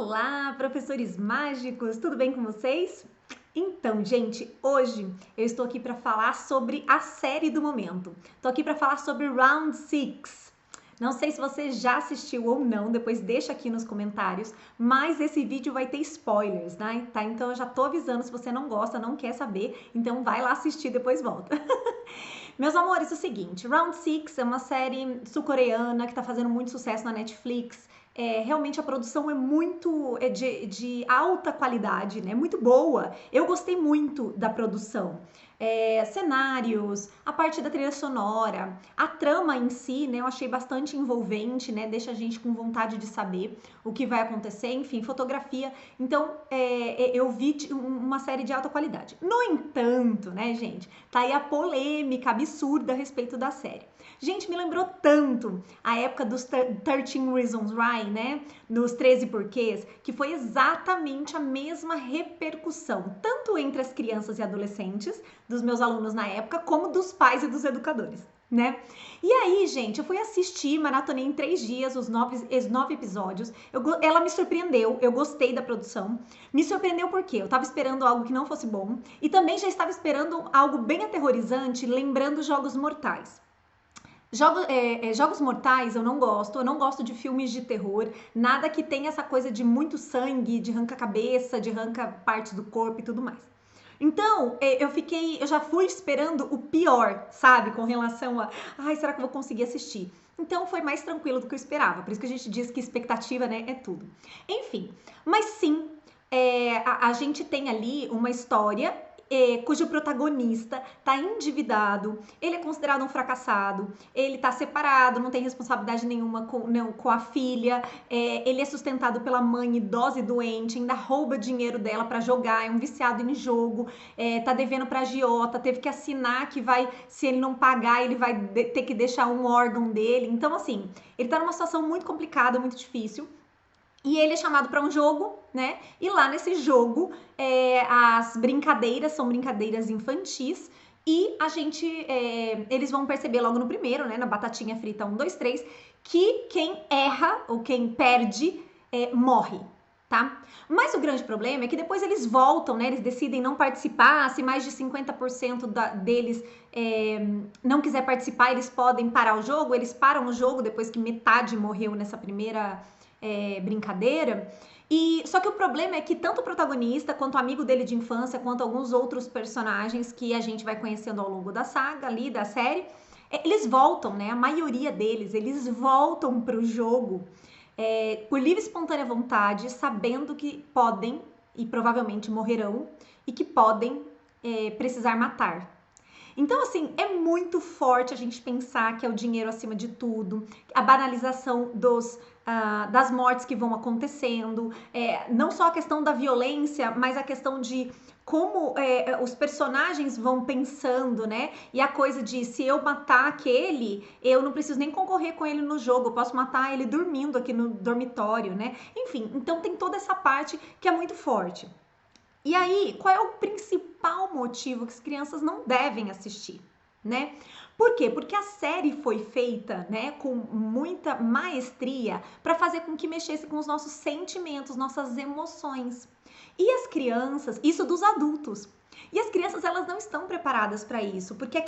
Olá, professores mágicos, tudo bem com vocês? Então, gente, hoje eu estou aqui para falar sobre a série do momento. Estou aqui para falar sobre Round 6. Não sei se você já assistiu ou não, depois deixa aqui nos comentários, mas esse vídeo vai ter spoilers, né? Tá? Então eu já tô avisando, se você não gosta, não quer saber, então vai lá assistir e depois volta. Meus amores, é o seguinte, Round 6 é uma série sul-coreana que tá fazendo muito sucesso na Netflix. Realmente a produção é de alta qualidade, né? Muito boa. Eu gostei muito da produção. Cenários, a parte da trilha sonora, a trama em si, né? Eu achei bastante envolvente, né? Deixa a gente com vontade de saber o que vai acontecer, enfim, fotografia. Então, eu vi uma série de alta qualidade. No entanto, né, gente? Tá aí a polêmica absurda a respeito da série. Gente, me lembrou tanto a época dos 13 Reasons Why, né? Dos 13 porquês, que foi exatamente a mesma repercussão, tanto entre as crianças e adolescentes, dos meus alunos na época, como dos pais e dos educadores, né? E aí, gente, eu fui assistir, maratonei em 3 dias os 9 episódios. Ela me surpreendeu, eu gostei da produção. Me surpreendeu porque eu tava esperando algo que não fosse bom e também já estava esperando algo bem aterrorizante, lembrando Jogos Mortais. Jogos Mortais eu não gosto de filmes de terror, nada que tenha essa coisa de muito sangue, de arranca-cabeça, de arranca partes do corpo e tudo mais. Então, eu já fui esperando o pior, sabe, com relação a, ai, será que eu vou conseguir assistir? Então foi mais tranquilo do que eu esperava, por isso que a gente diz que expectativa, né, é tudo. Enfim, mas sim, a gente tem ali uma história cujo protagonista está endividado, ele é considerado um fracassado, ele está separado, não tem responsabilidade nenhuma com a filha, ele é sustentado pela mãe idosa e doente, ainda rouba dinheiro dela para jogar, é um viciado em jogo, tá devendo para agiota, teve que assinar que se ele não pagar, ele vai ter que deixar um órgão dele. Então, assim, ele tá numa situação muito complicada, muito difícil. E ele é chamado para um jogo, né? E lá nesse jogo, as brincadeiras são brincadeiras infantis. E eles vão perceber logo no primeiro, né? Na batatinha frita 1, 2, 3, que quem erra ou quem perde morre, tá? Mas o grande problema é que depois eles voltam, né? Eles decidem não participar. Se mais de 50% deles não quiser participar, eles podem parar o jogo. Eles param o jogo depois que metade morreu nessa primeira brincadeira. E só que o problema é que tanto o protagonista quanto o amigo dele de infância, quanto alguns outros personagens que a gente vai conhecendo ao longo da saga ali, da série, eles voltam, né? A maioria deles, eles voltam pro jogo por livre e espontânea vontade, sabendo que podem e provavelmente morrerão e que podem precisar matar. Então, assim, é muito forte a gente pensar que é o dinheiro acima de tudo, a banalização das mortes que vão acontecendo, não só a questão da violência, mas a questão de como os personagens vão pensando, né? E a coisa de se eu matar aquele, eu não preciso nem concorrer com ele no jogo, eu posso matar ele dormindo aqui no dormitório, né? Enfim, então tem toda essa parte que é muito forte. E aí, qual é o principal motivo que as crianças não devem assistir, né? Por quê? Porque a série foi feita, né, com muita maestria para fazer com que mexesse com os nossos sentimentos, nossas emoções. E as crianças, isso dos adultos. E as crianças, elas não estão preparadas para isso, porque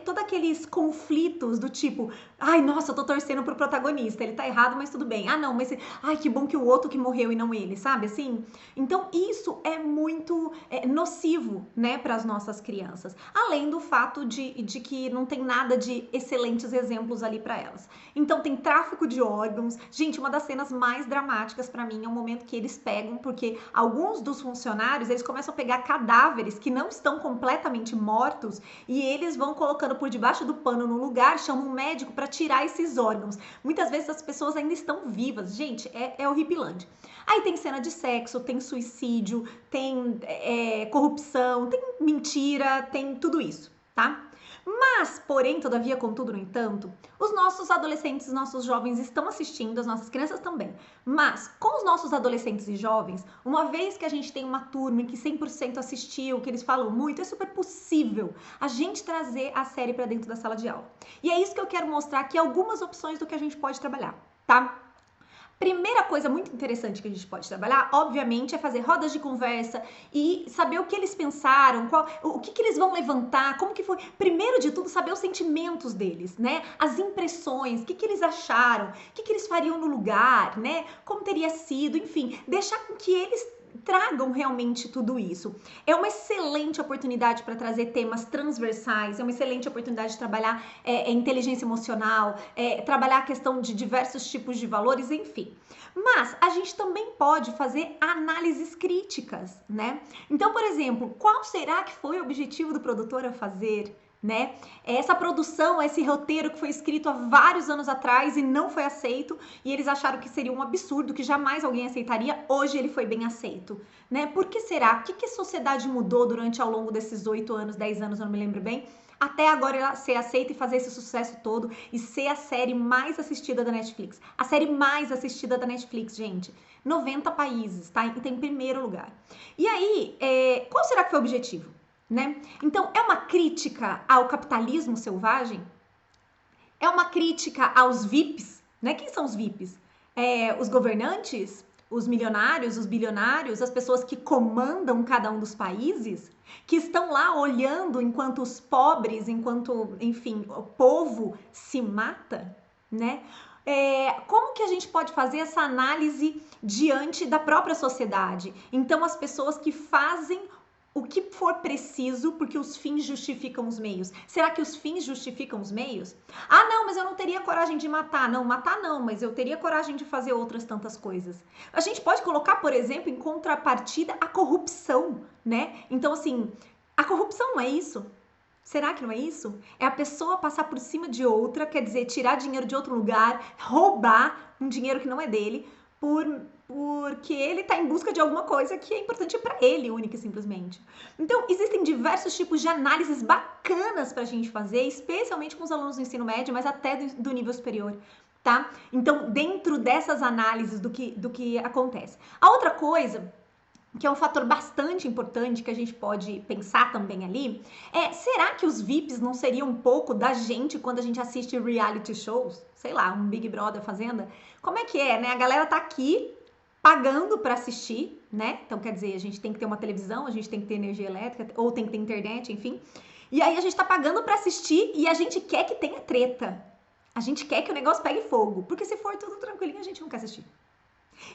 todos aqueles conflitos do tipo, ai, nossa, eu tô torcendo pro protagonista, ele tá errado, mas tudo bem. Ah, não, mas ai, que bom que o outro que morreu e não ele, sabe assim? Então, isso é muito nocivo, né, para as nossas crianças. Além do fato de que não tem nada de excelentes exemplos ali para elas. Então, tem tráfico de órgãos. Gente, uma das cenas mais dramáticas para mim é o momento que eles pegam, porque alguns dos funcionários, eles começam a pegar cadáveres que não estão completamente mortos e eles vão colocando por debaixo do pano no lugar, chamam um médico para tirar esses órgãos. Muitas vezes as pessoas ainda estão vivas. Gente, é horripilante. Aí tem cena de sexo, tem suicídio, tem corrupção, tem mentira, tem tudo isso, tá? Mas, porém, todavia, contudo, no entanto, os nossos adolescentes, nossos jovens estão assistindo, as nossas crianças também. Mas, com os nossos adolescentes e jovens, uma vez que a gente tem uma turma que 100% assistiu, que eles falam muito, é super possível a gente trazer a série para dentro da sala de aula. E é isso que eu quero mostrar aqui, algumas opções do que a gente pode trabalhar, tá? Primeira coisa muito interessante que a gente pode trabalhar, obviamente, é fazer rodas de conversa e saber o que eles pensaram, o que eles vão levantar, como que foi. Primeiro de tudo, saber os sentimentos deles, né? As impressões, o que eles acharam, o que eles fariam no lugar, né? Como teria sido, enfim, deixar com que eles tragam realmente tudo isso. É uma excelente oportunidade para trazer temas transversais, é uma excelente oportunidade de trabalhar inteligência emocional, trabalhar a questão de diversos tipos de valores, enfim. Mas a gente também pode fazer análises críticas, né? Então, por exemplo, qual será que foi o objetivo do produtor a fazer? Né? Essa produção, esse roteiro que foi escrito há vários anos atrás e não foi aceito, e eles acharam que seria um absurdo, que jamais alguém aceitaria, hoje ele foi bem aceito, né? Por que será? O que a sociedade mudou durante ao longo desses 8 anos, 10 anos, eu não me lembro bem, até agora ela ser aceita e fazer esse sucesso todo e ser a série mais assistida da Netflix. A série mais assistida da Netflix, gente. 90 países, tá? Então, em primeiro lugar. E aí, qual será que foi o objetivo? Né? Então, é uma crítica ao capitalismo selvagem? É uma crítica aos VIPs? Né? Quem são os VIPs? Os governantes? Os milionários? Os bilionários? As pessoas que comandam cada um dos países? Que estão lá olhando enquanto os pobres, enquanto, enfim, o povo se mata? Né? Como que a gente pode fazer essa análise diante da própria sociedade? Então, as pessoas que fazem o que for preciso, porque os fins justificam os meios. Será que os fins justificam os meios? Ah, não, mas eu não teria coragem de matar. Não, matar não, mas eu teria coragem de fazer outras tantas coisas. A gente pode colocar, por exemplo, em contrapartida a corrupção, né? Então, assim, a corrupção não é isso? Será que não é isso? É a pessoa passar por cima de outra, quer dizer, tirar dinheiro de outro lugar, roubar um dinheiro que não é dele, porque ele está em busca de alguma coisa que é importante para ele, única e simplesmente. Então, existem diversos tipos de análises bacanas para a gente fazer, especialmente com os alunos do ensino médio, mas até do nível superior, tá? Então, dentro dessas análises do que acontece. A outra coisa, que é um fator bastante importante que a gente pode pensar também ali, será que os VIPs não seriam um pouco da gente quando a gente assiste reality shows? Sei lá, um Big Brother Fazenda? Como é que é, né? A galera tá aqui pagando para assistir, né? Então, quer dizer, a gente tem que ter uma televisão, a gente tem que ter energia elétrica, ou tem que ter internet, enfim. E aí a gente tá pagando para assistir e a gente quer que tenha treta. A gente quer que o negócio pegue fogo, porque se for tudo tranquilinho, a gente não quer assistir.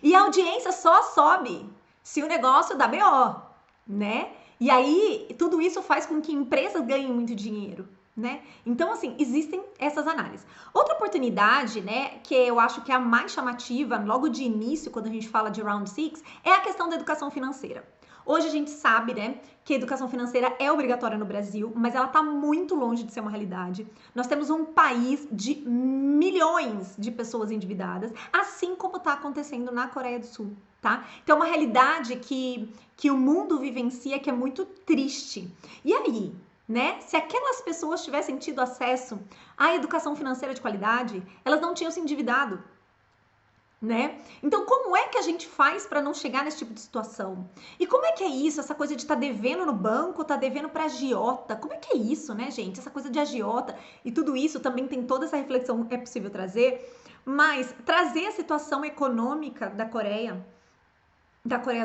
E a audiência só sobe se o negócio dá BO, né? E aí, tudo isso faz com que empresas ganhem muito dinheiro, né? Então, assim, existem essas análises. Outra oportunidade, né, que eu acho que é a mais chamativa, logo de início, quando a gente fala de Round 6, é a questão da educação financeira. Hoje a gente sabe, né, que a educação financeira é obrigatória no Brasil, mas ela está muito longe de ser uma realidade. Nós temos um país de milhões de pessoas endividadas, assim como está acontecendo na Coreia do Sul, tá? Então, é uma realidade que o mundo vivencia que é muito triste. E aí, né, se aquelas pessoas tivessem tido acesso à educação financeira de qualidade, elas não tinham se endividado. Né? Então, como é que a gente faz para não chegar nesse tipo de situação? E como é que é isso, essa coisa de estar devendo no banco, estar devendo para agiota? Como é que é isso, né, gente? Essa coisa de agiota e tudo isso também tem toda essa reflexão, é possível trazer, mas trazer a situação econômica da Coreia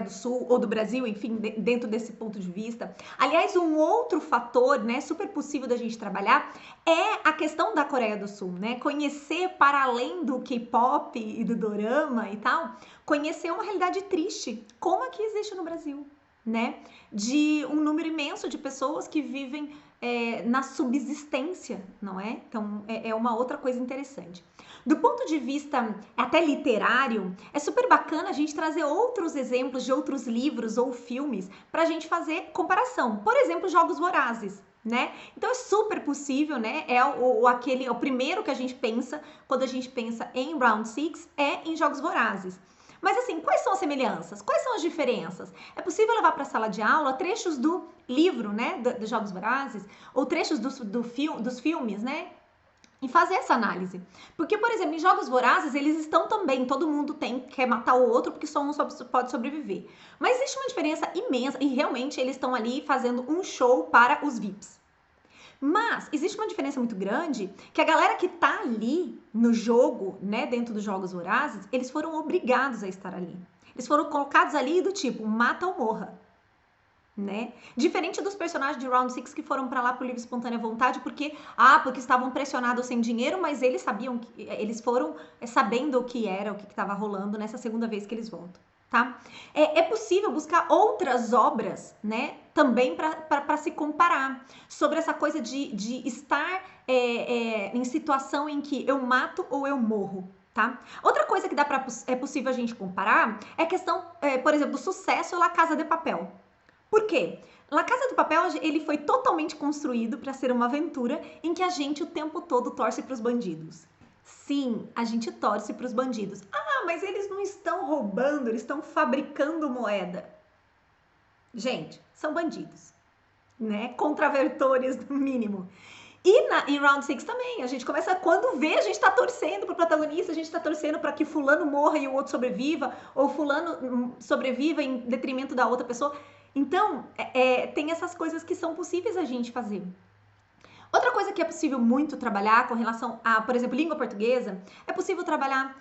do Sul ou do Brasil, enfim, dentro desse ponto de vista. Aliás, um outro fator, né, super possível da gente trabalhar é a questão da Coreia do Sul, né? Conhecer para além do K-pop e do dorama e tal, conhecer uma realidade triste, como aqui existe no Brasil, né? De um número imenso de pessoas que vivem na subsistência, não é? Então, é uma outra coisa interessante. Do ponto de vista até literário, é super bacana a gente trazer outros exemplos de outros livros ou filmes para a gente fazer comparação. Por exemplo, Jogos Vorazes, né? Então é super possível, né? O primeiro que a gente pensa quando a gente pensa em Round 6 é em Jogos Vorazes. Mas assim, quais são as semelhanças? Quais são as diferenças? É possível levar para a sala de aula trechos do livro, né, dos Jogos Vorazes, ou trechos dos filmes, né? E fazer essa análise. Porque, por exemplo, em Jogos Vorazes, eles estão também, todo mundo quer matar o outro porque só um pode sobreviver. Mas existe uma diferença imensa e realmente eles estão ali fazendo um show para os VIPs. Mas existe uma diferença muito grande que a galera que tá ali no jogo, né, dentro dos Jogos Vorazes, eles foram obrigados a estar ali. Eles foram colocados ali do tipo, mata ou morra, né? Diferente dos personagens de Round Six que foram para lá por livre e espontânea vontade, porque estavam pressionados sem dinheiro, mas eles sabiam que eles foram sabendo o que era, o que estava rolando nessa segunda vez que eles voltam, tá? É possível buscar outras obras, né? Também para se comparar sobre essa coisa de estar em situação em que eu mato ou eu morro. Tá? Outra coisa que é possível a gente comparar é a questão, por exemplo, do sucesso La Casa de Papel. Por quê? La Casa de Papel ele foi totalmente construído para ser uma aventura em que a gente o tempo todo torce para os bandidos. Sim, a gente torce para os bandidos. Ah, mas eles não estão roubando, eles estão fabricando moeda. Gente, são bandidos, né? Contraventores no mínimo. E em Round 6 também, a gente começa, quando vê, a gente tá torcendo pro protagonista, a gente tá torcendo para que fulano morra e o outro sobreviva, ou fulano sobreviva em detrimento da outra pessoa. Então, tem essas coisas que são possíveis a gente fazer. Outra coisa que é possível muito trabalhar com relação a, por exemplo, língua portuguesa, é possível trabalhar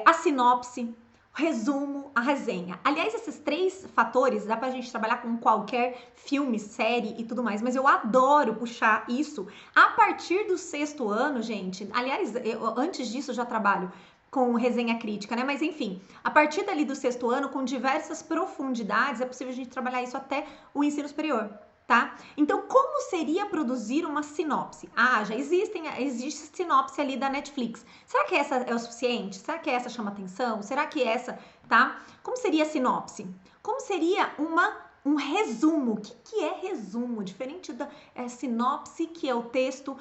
a sinopse, resumo, a resenha. Aliás, esses 3 fatores dá pra gente trabalhar com qualquer filme, série e tudo mais, mas eu adoro puxar isso a partir do 6º ano, gente. Aliás, antes disso eu já trabalho com resenha crítica, né? Mas enfim, a partir dali do 6º ano, com diversas profundidades, é possível a gente trabalhar isso até o ensino superior. Tá? Então, como seria produzir uma sinopse? Já existe sinopse ali da Netflix. Será que essa é o suficiente? Será que essa chama atenção? Será que essa, tá? Como seria a sinopse? Como seria um resumo? O que é resumo? Diferente da sinopse, que é o texto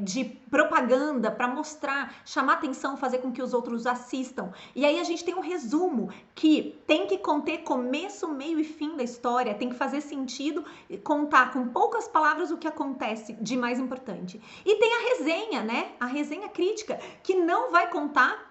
de propaganda para mostrar, chamar atenção, fazer com que os outros assistam. E aí a gente tem um resumo que tem que conter começo, meio e fim da história, tem que fazer sentido, contar com poucas palavras o que acontece de mais importante. E tem a resenha, né? A resenha crítica, que não vai contar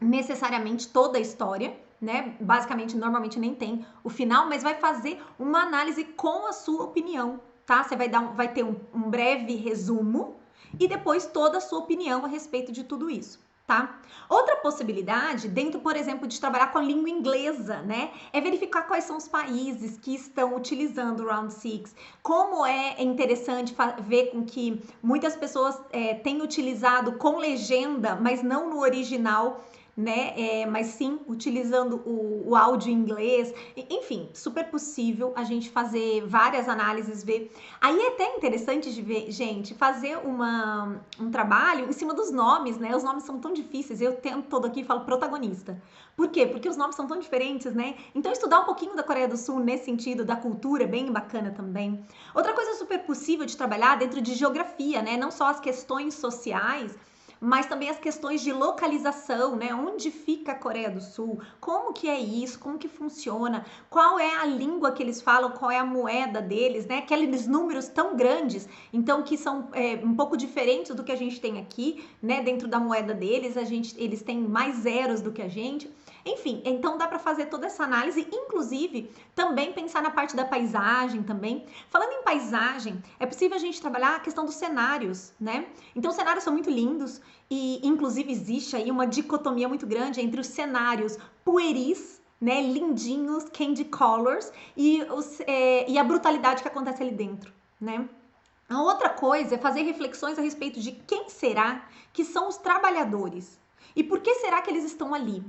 necessariamente toda a história, né? Basicamente, normalmente nem tem o final, mas vai fazer uma análise com a sua opinião, tá? Você vai ter um breve resumo e depois toda a sua opinião a respeito de tudo isso, tá? Outra possibilidade, dentro, por exemplo, de trabalhar com a língua inglesa, né? É verificar quais são os países que estão utilizando o Round 6. Como é interessante ver com que muitas pessoas têm utilizado com legenda, mas não no original, né? Mas sim utilizando o áudio em inglês. Enfim, super possível a gente fazer várias análises, ver. Aí é até interessante de ver, gente, fazer um trabalho em cima dos nomes, né? Os nomes são tão difíceis. Eu tento todo aqui e falo protagonista. Por quê? Porque os nomes são tão diferentes, né? Então, estudar um pouquinho da Coreia do Sul nesse sentido, da cultura, é bem bacana também. Outra coisa super possível de trabalhar dentro de geografia, né? Não só as questões sociais, mas também as questões de localização, né? Onde fica a Coreia do Sul? Como que é isso? Como que funciona? Qual é a língua que eles falam? Qual é a moeda deles, né? Aqueles números tão grandes, então que são um pouco diferentes do que a gente tem aqui, né? Dentro da moeda deles, eles têm mais zeros do que a gente. Enfim, então dá para fazer toda essa análise, inclusive também pensar na parte da paisagem também. Falando em paisagem, é possível a gente trabalhar a questão dos cenários, né? Então os cenários são muito lindos e inclusive existe aí uma dicotomia muito grande entre os cenários pueris, né, lindinhos, candy colors e a brutalidade que acontece ali dentro, né? A outra coisa é fazer reflexões a respeito de quem será que são os trabalhadores e por que será que eles estão ali.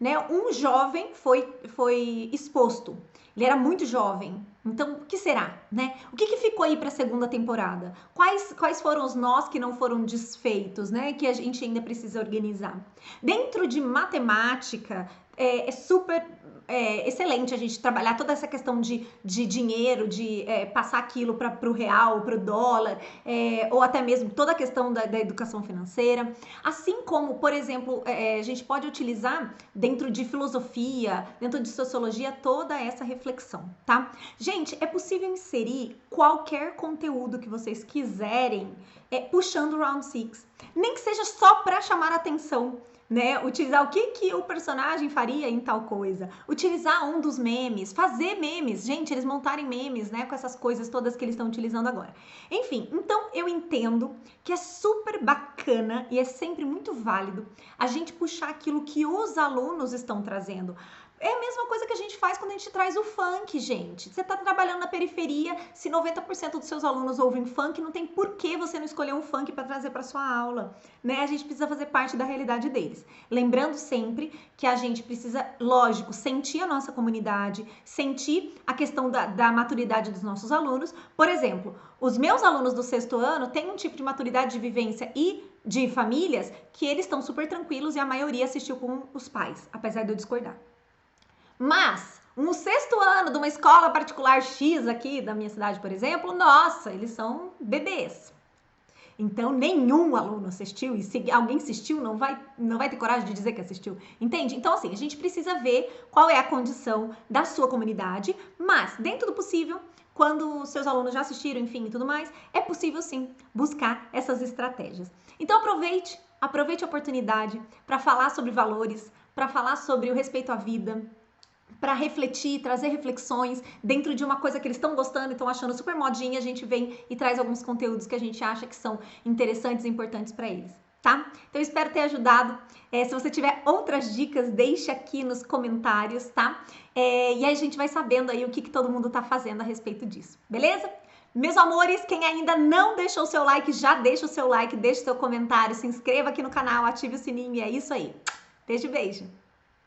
Né? Um jovem foi exposto, ele era muito jovem, então o que será? Né? O que ficou aí para a segunda temporada? Quais foram os nós que não foram desfeitos, né? Que a gente ainda precisa organizar? Dentro de matemática, é super excelente a gente trabalhar toda essa questão de dinheiro, de passar aquilo para o real, para o dólar, ou até mesmo toda a questão da educação financeira. Assim como, por exemplo, a gente pode utilizar dentro de filosofia, dentro de sociologia, toda essa reflexão, tá? Gente, é possível inserir qualquer conteúdo que vocês quiserem puxando o Round 6. Nem que seja só para chamar a atenção. né? Utilizar o que o personagem faria em tal coisa. Utilizar um dos memes, fazer memes. Gente, eles montarem memes, né? Com essas coisas todas que eles estão utilizando agora. Enfim, então eu entendo que é super bacana e é sempre muito válido a gente puxar aquilo que os alunos estão trazendo. É a mesma coisa que a gente faz quando a gente traz o funk, gente. Você está trabalhando na periferia, se 90% dos seus alunos ouvem funk, não tem por que você não escolher um funk para trazer para sua aula, né? A gente precisa fazer parte da realidade deles. Lembrando sempre que a gente precisa, lógico, sentir a nossa comunidade, sentir a questão da maturidade dos nossos alunos. Por exemplo, os meus alunos do 6º ano têm um tipo de maturidade de vivência e de famílias que eles estão super tranquilos e a maioria assistiu com os pais, apesar de eu discordar. Mas um 6º ano de uma escola particular X aqui da minha cidade, por exemplo, nossa, eles são bebês. Então, nenhum aluno assistiu, e se alguém assistiu, não vai ter coragem de dizer que assistiu, entende? Então, assim, a gente precisa ver qual é a condição da sua comunidade, mas, dentro do possível, quando seus alunos já assistiram, enfim, e tudo mais, é possível, sim, buscar essas estratégias. Então, aproveite a oportunidade para falar sobre valores, para falar sobre o respeito à vida, para refletir, trazer reflexões dentro de uma coisa que eles estão gostando e estão achando super modinha, a gente vem e traz alguns conteúdos que a gente acha que são interessantes e importantes para eles, tá? Então, eu espero ter ajudado. Se você tiver outras dicas, deixe aqui nos comentários, tá? E aí a gente vai sabendo aí o que todo mundo tá fazendo a respeito disso, beleza? Meus amores, quem ainda não deixou o seu like, já deixa o seu like, deixa o seu comentário, se inscreva aqui no canal, ative o sininho e é isso aí. Beijo, beijo!